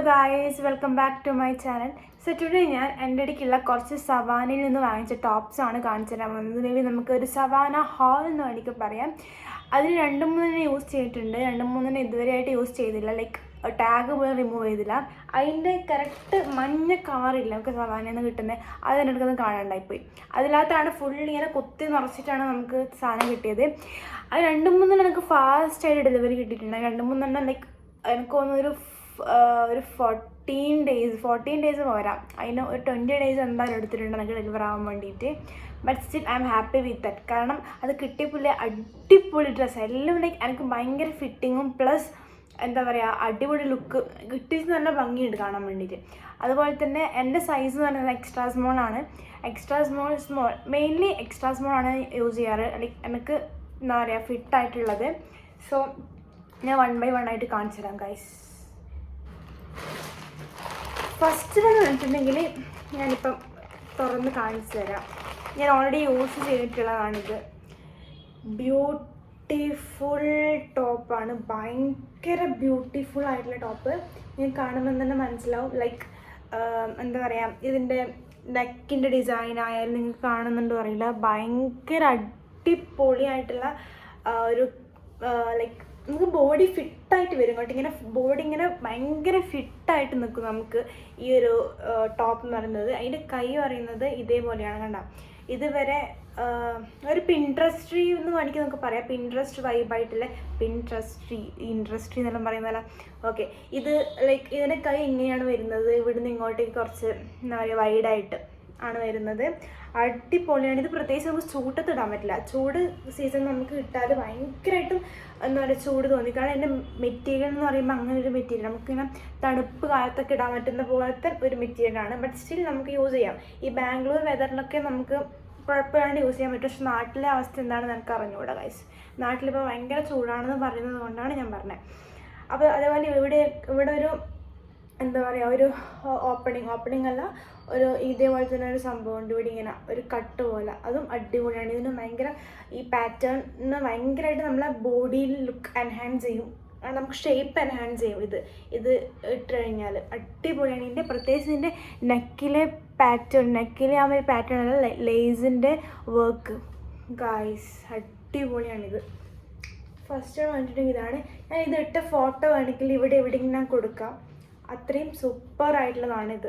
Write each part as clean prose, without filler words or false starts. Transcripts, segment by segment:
Guys, welcome back to my channel. So today ഞാൻ എൻ്റെ അടുക്കുള്ള കുറച്ച് സവാനയിൽ നിന്ന് വാങ്ങിച്ച ടോപ്സാണ് കാണിച്ചു തരാൻ പോകുന്നത്. മേ ബി നമുക്കൊരു സവാന ഹാൾ എന്ന് വേണമെങ്കിൽ പറയാം. അതിൽ 2-3 യൂസ് ചെയ്തിട്ടുണ്ട്, 2-3 ഇതുവരെയായിട്ട് യൂസ് ചെയ്തില്ല. ലൈക്ക് ടാഗ് പോലും റിമൂവ് ചെയ്തില്ല. അതിൻ്റെ കറക്റ്റ് മഞ്ഞ കവറില്ല നമുക്ക് സവാനയിൽ നിന്ന് കിട്ടുന്നത്, അത് എൻ്റെ അടുക്കൊന്നും കാണാണ്ടായിപ്പോയി. അതിനകത്താണ് ഫുൾ ഇങ്ങനെ കുത്തി നിറച്ചിട്ടാണ് നമുക്ക് സാധനം കിട്ടിയത്. അത് 2-3 എനിക്ക് ഫാസ്റ്റായിട്ട് ഡെലിവറി കിട്ടിയിട്ടുണ്ട്. 2-3 ലൈക്ക് എനിക്ക് തോന്നുന്നൊരു 14 ഡേയ്സ് പോരാ, അതിന് ഒരു 20 ഡേയ്സ് എന്തായാലും എടുത്തിട്ടുണ്ട് എനിക്ക് ഡെലിവർ ആവാൻ വേണ്ടിയിട്ട്. But still I am happy with that. കാരണം അത് കിട്ടിയപ്പോൾ അടിപൊളി ഡ്രസ്സ് എല്ലാം ലൈക്ക് എനിക്ക് ഭയങ്കര ഫിറ്റിങ്ങും പ്ലസ് എന്താ പറയുക അടിപൊളി ലുക്ക് കിട്ടിയിട്ട് നല്ല ഭംഗിയുണ്ട് കാണാൻ വേണ്ടിയിട്ട്. അതുപോലെ തന്നെ എൻ്റെ സൈസ് എന്ന് പറയുന്നത് എക്സ്ട്രാ സ്മോൾ ആണ്. Extra small mainly extra small ആണ് യൂസ് ചെയ്യാറ്, ലൈക്ക് എനിക്ക് എന്താ പറയുക ഫിറ്റായിട്ടുള്ളത്. സോ ഞാൻ 1 by 1 ആയിട്ട് കാണിച്ചു തരാം ഗൈസ്. ഫസ്റ്റ് എന്ന് പറഞ്ഞിട്ടുണ്ടെങ്കിൽ ഞാനിപ്പം തുറന്ന് കാണിച്ചു തരാം. ഞാൻ ഓൾറെഡി യൂസ് ചെയ്തിട്ടുള്ളതാണിത്. ബ്യൂട്ടിഫുൾ ടോപ്പാണ്, ഭയങ്കര ബ്യൂട്ടിഫുൾ ആയിട്ടുള്ള ടോപ്പ്. ഞാൻ കാണുമ്പോൾ തന്നെ മനസ്സിലാവും. ലൈക്ക് എന്താ പറയുക, ഇതിൻ്റെ നെക്കിൻ്റെ ഡിസൈൻ ആയാലും നിങ്ങൾക്ക് കാണുന്നുണ്ടോ അറിയില്ല, ഭയങ്കര അടിപൊളിയായിട്ടുള്ള ഒരു ലൈക്ക് നമുക്ക് ബോഡി ഫിറ്റായിട്ട് വരും കേട്ടോ. ഇങ്ങനെ ബോഡി ഇങ്ങനെ ഭയങ്കര ഫിറ്റായിട്ട് നിൽക്കും നമുക്ക് ഈ ഒരു ടോപ്പ് എന്ന് പറയുന്നത്. അതിൻ്റെ കൈ പറയുന്നത് ഇതേപോലെയാണ് കണ്ട. ഇതുവരെ ഒരു പിൻട്രസ്റ്റ് എന്ന് വേണമെങ്കിൽ നമുക്ക് പറയാം. പിൻട്രസ്റ്റ് വൈബായിട്ടുള്ള ഇൻട്രസ്ട്രി എന്നെല്ലാം പറയുന്നതല്ല. ഓക്കെ, ഇത് ലൈക്ക് ഇതിൻ്റെ കൈ ഇങ്ങനെയാണ് വരുന്നത്. ഇവിടുന്ന് ഇങ്ങോട്ടേക്ക് കുറച്ച് എന്താ പറയുക വൈഡായിട്ട് ആണ് വരുന്നത്. അടിപൊളിയാണ്. ഇത് പ്രത്യേകിച്ച് നമുക്ക് ചൂട്ടത്തിടാൻ പറ്റില്ല. ചൂട് സീസൺ നമുക്ക് കിട്ടാൽ ഭയങ്കരമായിട്ടും എന്താ പറയുക ചൂട് തോന്നി. കാരണം എൻ്റെ മെറ്റീരിയൽ എന്ന് പറയുമ്പോൾ അങ്ങനെ ഒരു മെറ്റീരിയൽ നമുക്കിങ്ങനെ തണുപ്പ് കാലത്തൊക്കെ ഇടാൻ പറ്റുന്ന പോലത്തെ ഒരു മെറ്റീരിയലാണ്. ബട്ട് സ്റ്റിൽ നമുക്ക് യൂസ് ചെയ്യാം. ഈ ബാംഗ്ലൂർ വെതറിലൊക്കെ നമുക്ക് കുഴപ്പമില്ലാണ്ട് യൂസ് ചെയ്യാൻ പറ്റും. പക്ഷെ നാട്ടിലെ അവസ്ഥ എന്താണെന്ന് എനിക്ക് അറിഞ്ഞുകൂടാ ഗൈസ്. നാട്ടിലിപ്പോൾ ഭയങ്കര ചൂടാണെന്ന് പറയുന്നത് കൊണ്ടാണ് ഞാൻ പറഞ്ഞത്. അപ്പോൾ അതേപോലെ ഇവിടെ ഒരു എന്താ പറയുക ഒരു ഓപ്പണിംഗ് അല്ല, ഒരു ഇതേപോലെ തന്നെ ഒരു സംഭവം ഉണ്ട് ഇവിടെ ഇങ്ങനെ ഒരു കട്ട് പോലെ. അതും അടിപൊളിയാണ്. ഇതിന് ഭയങ്കര ഈ പാറ്റേണിന് ഭയങ്കരമായിട്ട് നമ്മളെ ബോഡിയിൽ ലുക്ക് എൻഹാൻസ് ചെയ്യും, നമുക്ക് ഷേപ്പ് എൻഹാൻസ് ചെയ്യും. ഇത് ഇട്ട് കഴിഞ്ഞാൽ അടിപൊളിയാണ്. ഇതിൻ്റെ പ്രത്യേകിച്ച് ഇതിൻ്റെ നെക്കിലെ ആ ഒരു പാറ്റേൺ അല്ല, ലേസിൻ്റെ വർക്ക് ഗായ്സ് അടിപൊളിയാണിത്. ഫസ്റ്റ് വന്നിട്ടുണ്ടെങ്കിൽ ഇതാണ്. ഞാൻ ഇത് ഇട്ട ഫോട്ടോ വേണമെങ്കിൽ ഇവിടെ എവിടെയെങ്കിലും ഞാൻ കൊടുക്കാം. അത്രയും സൂപ്പർ ആയിട്ടുള്ളതാണിത്.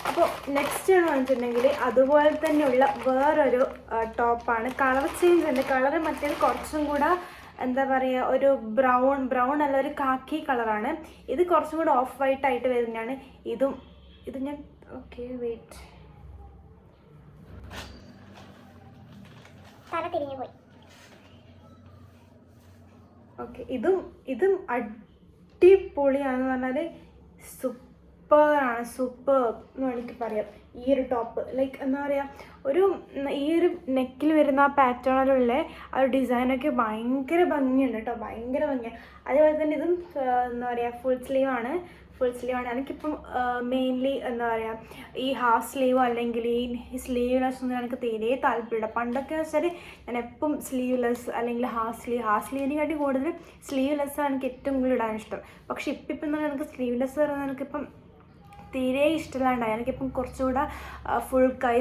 അപ്പോൾ നെക്സ്റ്റ് എന്ന് പറഞ്ഞിട്ടുണ്ടെങ്കിൽ അതുപോലെ തന്നെയുള്ള വേറൊരു ടോപ്പാണ്. കളർ ചേഞ്ച് ഉണ്ട്. കളർ മറ്റേത് കുറച്ചും കൂടെ എന്താ പറയുക ഒരു ബ്രൗൺ അല്ല, ഒരു കാക്കി കളറാണ്. ഇത് കുറച്ചും കൂടെ ഓഫ് വൈറ്റ് ആയിട്ട് വരുന്നതാണ്. ഇത് ഞാൻ ഓക്കെ വെയിറ്റ് ഓക്കെ ഇതും അടിപൊളിയാണെന്ന് പറഞ്ഞാൽ സൂപ്പർ എന്ന് വേണമെങ്കിൽ പറയാം. ഈ ഒരു ടോപ്പ് ലൈക്ക് എന്താ പറയുക ഈ ഒരു നെക്കിൽ വരുന്ന ആ പാറ്റേണിലുള്ള ആ ഒരു ഡിസൈനൊക്കെ ഭയങ്കര ഭംഗിയുണ്ട് കേട്ടോ, ഭയങ്കര ഭംഗിയാണ്. അതേപോലെ തന്നെ ഇതും എന്താ പറയുക ഫുൾ സ്ലീവാണ്. എനിക്കിപ്പം മെയിൻലി എന്താ പറയുക ഈ ഹാഫ് സ്ലീവോ അല്ലെങ്കിൽ ഈ സ്ലീവ്ലെസ് ഒന്നും എനിക്ക് തീരെ താല്പര്യമില്ല. പണ്ടൊക്കെ വെച്ചാൽ ഞാൻ എപ്പം സ്ലീവ്ലെസ് അല്ലെങ്കിൽ ഹാഫ് സ്ലീവിനെക്കാട്ടി കൂടുതൽ സ്ലീവ്ലെസ്സാണ് എനിക്ക് ഏറ്റവും കൂടുതൽ ഇടാൻ ഇഷ്ടം. പക്ഷെ ഇപ്പം എനിക്ക് സ്ലീവ്ലെസ് പറയുന്നത് എനിക്കിപ്പം തീരെ ഇഷ്ടമില്ലാണ്ടായി. എനിക്കിപ്പം കുറച്ചുകൂടെ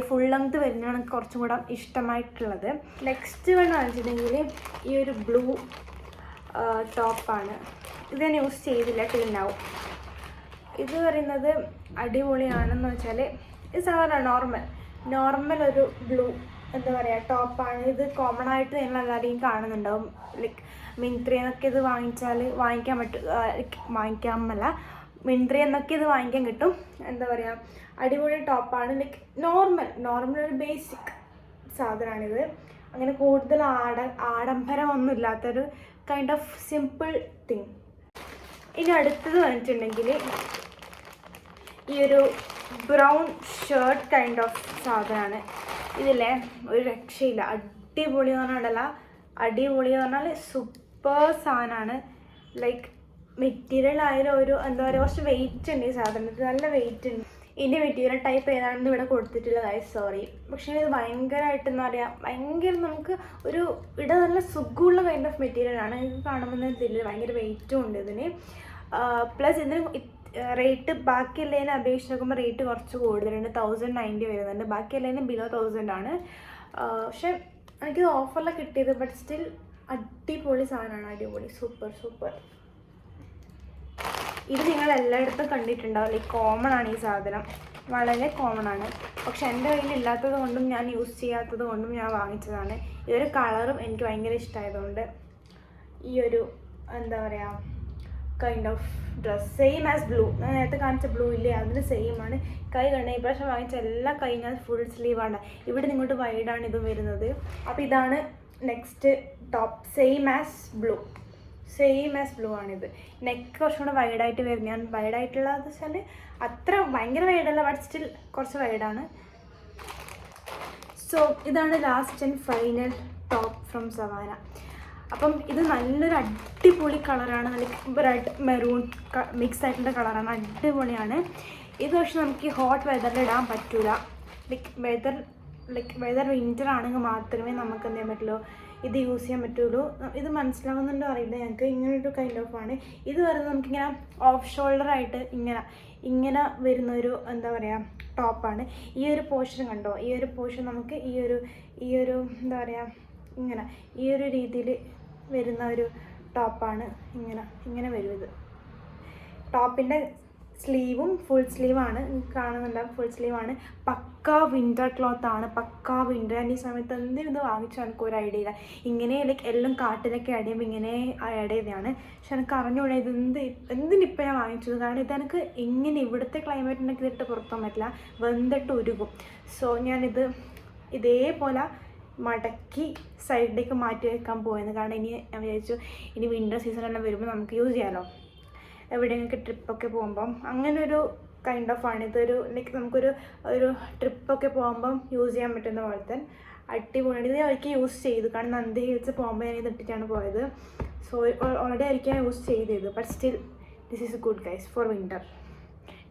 ഫുൾ ലെങ്ത് വരുന്നതാണ് എനിക്ക് കുറച്ചും കൂടെ ഇഷ്ടമായിട്ടുള്ളത്. നെക്സ്റ്റ് വേണമെന്ന് വെച്ചിട്ടുണ്ടെങ്കിൽ ഈ ഒരു ബ്ലൂ ടോപ്പാണ്. ഇത് ഞാൻ യൂസ് ചെയ്തില്ല ടിൽനാവും. ഇത് പറയുന്നത് അടിപൊളിയാണെന്ന് വെച്ചാൽ ഇത് സാധാരണ നോർമൽ ഒരു ബ്ലൂ എന്താ പറയുക ടോപ്പാണ്. ഇത് കോമൺ ആയിട്ട് നിങ്ങൾ എല്ലാവരെയും കാണുന്നുണ്ടാവും. ലൈക്ക് മിന്ത്രയെന്നൊക്കെ ഇത് വാങ്ങിക്കാൻ പറ്റും. മിന്ത്രയെന്നൊക്കെ ഇത് വാങ്ങിക്കാൻ കിട്ടും. എന്താ പറയുക അടിപൊളി ടോപ്പാണ്. ലൈക്ക് നോർമൽ ഒരു ബേസിക് സാധനമാണിത്. അങ്ങനെ കൂടുതൽ ആഡംബരമൊന്നും ഇല്ലാത്തൊരു കൈൻഡ് ഓഫ് സിമ്പിൾ തിങ്. ഇനി അടുത്തത് വന്നിട്ടുണ്ടെങ്കിൽ ഈ ഒരു ബ്രൗൺ ഷർട്ട് കൈൻഡ് ഓഫ് സാധനമാണ്. ഇതില്ലേ ഒരു രക്ഷയില്ല, അടിപൊളി എന്ന് പറഞ്ഞാൽ സൂപ്പർ സാധനമാണ്. ലൈക്ക് മെറ്റീരിയൽ ആയാലും ഒരു എന്താ പറയുക കുറച്ച് വെയിറ്റ് ഉണ്ട് ഈ സാധനത്തിന്, നല്ല വെയിറ്റ് ഉണ്ട്. ഇതിൻ്റെ മെറ്റീരിയൽ ടൈപ്പ് ഏതാണെന്ന് ഇവിടെ കൊടുത്തിട്ടില്ല ഗൈസ്, സോറി. പക്ഷേ ഇത് ഭയങ്കരമായിട്ട് എന്താ പറയുക, ഭയങ്കര നമുക്ക് ഒരു നല്ല സുഖമുള്ള കൈൻഡ് ഓഫ് മെറ്റീരിയലാണ്. ഇത് കാണുമ്പോൾ ഇതിൽ ഭയങ്കര വെയിറ്റും ഉണ്ട് ഇതിന്. പ്ലസ് ഇതിന് റേറ്റ് ബാക്കിയുള്ളതിനെ അപേക്ഷിച്ച് നോക്കുമ്പോൾ റേറ്റ് കുറച്ച് കൂടുതലുണ്ട്. 1090 വരുന്നുണ്ട്. ബാക്കിയുള്ളതിന് ബിലോ 1000 ആണ്. പക്ഷെ എനിക്കിത് ഓഫറിലാണ് കിട്ടിയത്. ബട്ട് സ്റ്റിൽ അടിപൊളി സാധനമാണ്, അടിപൊളി, സൂപ്പർ സൂപ്പർ. ഇത് നിങ്ങൾ എല്ലായിടത്തും കണ്ടിട്ടുണ്ടാവും. ലൈക്ക് കോമൺ ആണ് ഈ സാധനം, വളരെ കോമൺ ആണ്. പക്ഷെ എൻ്റെ കയ്യിൽ ഇല്ലാത്തത് കൊണ്ടും ഞാൻ യൂസ് ചെയ്യാത്തത് കൊണ്ടും ഞാൻ വാങ്ങിച്ചതാണ്. ഈ ഒരു കളറും എനിക്ക് ഭയങ്കര ഇഷ്ടമായതുകൊണ്ട് ഈ ഒരു എന്താ പറയുക kind of dress same as blue. ഞാൻ നേരത്തെ കാണിച്ച ബ്ലൂ ഇല്ലേ, അതിന് സെയിം ആണ്. കൈ കണ്ട ഇപ്രാവശ്യം വാങ്ങിച്ച എല്ലാ കഴിഞ്ഞാൽ ഫുൾ സ്ലീവാണ്. ഇവിടെ നിങ്ങോട്ട് വൈഡാണ് ഇതും വരുന്നത്. അപ്പോൾ ഇതാണ് next top, same as blue ആണിത്. നെക്ക് കുറച്ചും കൂടെ വൈഡായിട്ട് വരുന്നതാണ്. വൈഡായിട്ടുള്ളതെന്ന് വെച്ചാൽ അത്ര ഭയങ്കര വൈഡല്ല, ബട്ട് സ്റ്റിൽ കുറച്ച് വൈഡാണ്. സോ ഇതാണ് last and final top from savanna. അപ്പം ഇത് നല്ലൊരു അടിപൊളി കളറാണ്. നല്ല റെഡ് മെറൂൺ മിക്സ് ആയിട്ടുള്ള കളറാണ്, അടിപൊളിയാണ്. ഇത് പക്ഷെ നമുക്ക് ഹോട്ട് വെതറിൽ ഇടാൻ പറ്റില്ല. വെതർ വിൻ്റർ ആണെങ്കിൽ മാത്രമേ നമുക്ക് എന്ത് ചെയ്യാൻ പറ്റുള്ളൂ, ഇത് യൂസ് ചെയ്യാൻ പറ്റുള്ളൂ. ഇത് മനസ്സിലാവുന്നുണ്ടോ അറിയില്ല ഞങ്ങൾക്ക്. ഇങ്ങനൊരു കൈൻഡ് ഓഫ് ആണ് ഇത്. വരുന്നത് നമുക്കിങ്ങനെ ഓഫ് ഷോൾഡറായിട്ട് ഇങ്ങനെ വരുന്നൊരു എന്താ പറയുക ടോപ്പാണ്. ഈ ഒരു പോർഷൻ കണ്ടോ, ഈ ഒരു പോർഷൻ നമുക്ക് ഈ ഒരു എന്താ പറയുക ഇങ്ങനെ ഈ ഒരു രീതിയിൽ വരുന്ന ഒരു ടോപ്പാണ്. ഇങ്ങനെ വരും. ഇത് ടോപ്പിൻ്റെ സ്ലീവും ഫുൾ സ്ലീവാണ്, കാണുന്നുണ്ടാവും. ഫുൾ സ്ലീവാണ്. പക്കാ വിൻ്റർ ക്ലോത്താണ്, പക്കാ വിൻ്റർ. ഈ സമയത്ത് എന്തെങ്കിലും ഇത് വാങ്ങിച്ചാൽ എനിക്ക് ഒരു ഐഡിയ ഇല്ല. ഇങ്ങനെ ലൈക്ക് എല്ലാം കാട്ടിലൊക്കെ ആഡ് ചെയ്യുമ്പോൾ ഇങ്ങനെ ആഡ് ചെയ്തതാണ്. പക്ഷെ എനിക്ക് അറിഞ്ഞുകൂടാ ഇത് എന്തിനിപ്പോൾ ഞാൻ വാങ്ങിച്ചത്. കാരണം ഇതെനിക്ക് ഇങ്ങനെ ഇവിടുത്തെ ക്ലൈമറ്റിനൊക്കെ ഇതിട്ട് പുറത്താൻ പറ്റില്ല, വെന്തിട്ട് ഉരുകും. സോ ഞാനിത് ഇതേപോലെ മടക്കി സൈഡിലേക്ക് മാറ്റി വെക്കാൻ പോയെന്ന്. കാരണം ഇനി ഞാൻ വിചാരിച്ചു ഇനി വിൻ്റർ സീസണെല്ലാം വരുമ്പോൾ നമുക്ക് യൂസ് ചെയ്യാമല്ലോ, എവിടെയെങ്കിലും ട്രിപ്പൊക്കെ പോകുമ്പം. അങ്ങനെ ഒരു കൈൻഡ് ഓഫ് ആണ് ഇതൊരു. ലൈക്ക് നമുക്കൊരു ട്രിപ്പൊക്കെ പോകുമ്പം യൂസ് ചെയ്യാൻ പറ്റുന്ന പോലത്തെ അടിപൊളിയാണ്. ഇത് ഒരിക്കൽ യൂസ് ചെയ്തു, കാരണം നന്ദി ഹിൽസ് പോകുമ്പോൾ ഞാൻ ഇതിട്ടിട്ടാണ് പോയത്. സോ ഓൾറെഡി ഒരിക്കൽ യൂസ് ചെയ്തത്. But still this is good guys for winter,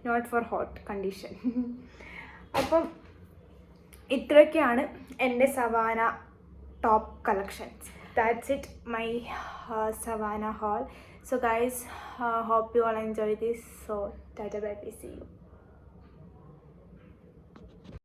not for hot condition. അപ്പം ഇത്രയൊക്കെയാണ് എൻ്റെ Savana top collections. That's it, my Savannah haul. So guys, hope you all enjoy this. So tata bye, see you.